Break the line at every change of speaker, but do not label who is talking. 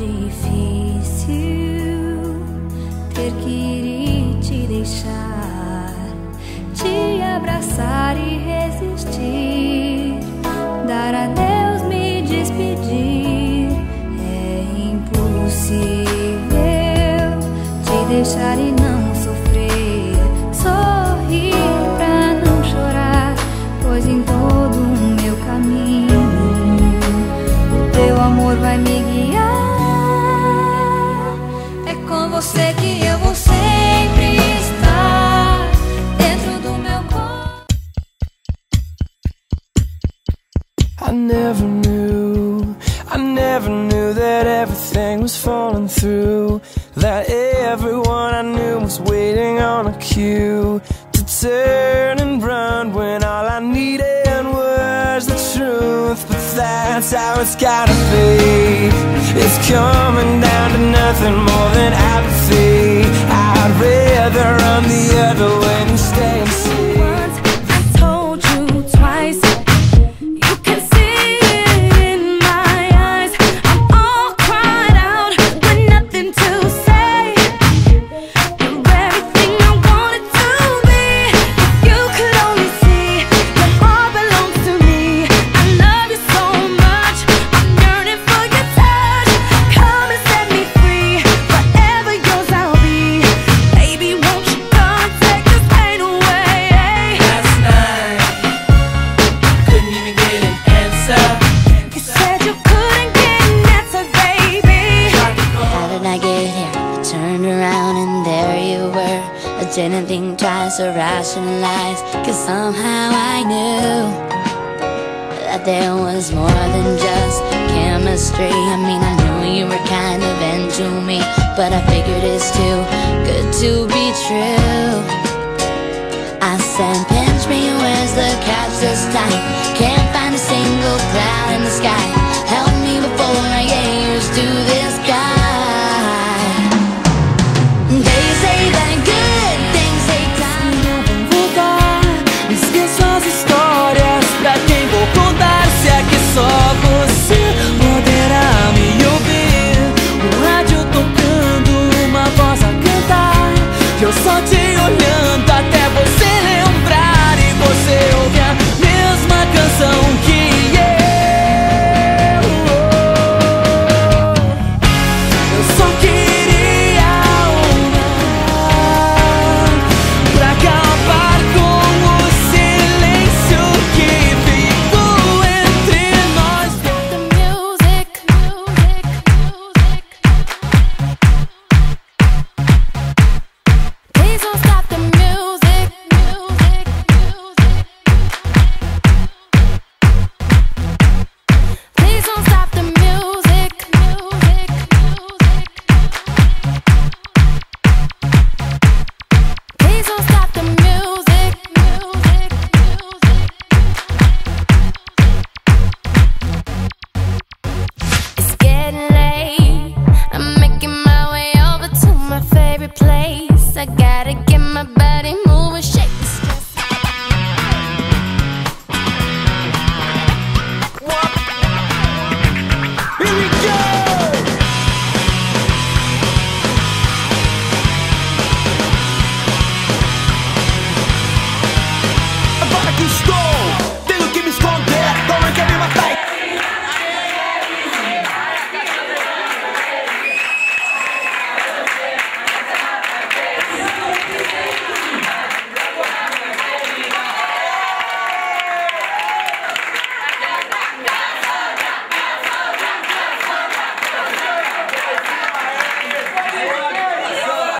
difícil ter que ir e te deixar, te abraçar e resistir, dar adeus, me despedir. É impossível te deixar e não sofrer, sorrir pra não chorar, pois em todo o meu caminho o teu amor vai me guiar. É com você que eu vou sempre estar dentro do meu corpo.
I never knew that everything was falling through, that everyone I knew was waiting on a cue to turn and run when all I needed was the truth. But that's how it's gotta be. It's coming down to nothing more than apathy. I'd rather run the other way than stay and see.
Once I told you, twice you can see it in my eyes. I'm all cried out with nothing to say. You're everything I wanted to be. If you could only see your heart belongs to me. I love you so much, I'm yearning for your touch. Come and set me free, forever yours I'll be. Baby, won't you come and take this pain away?
Last night, couldn't even get an answer.
You said you couldn't get an answer, baby.
Tried to
How
call,
did I get here? I turned around and there you were. I didn't think twice or rationalize, cause somehow I knew that there was more than just chemistry. I mean, I knew you were kind of into me, but I figured it's too good to be true. I said, pinch me, where's the catch this time? Can't find a single cloud in the sky.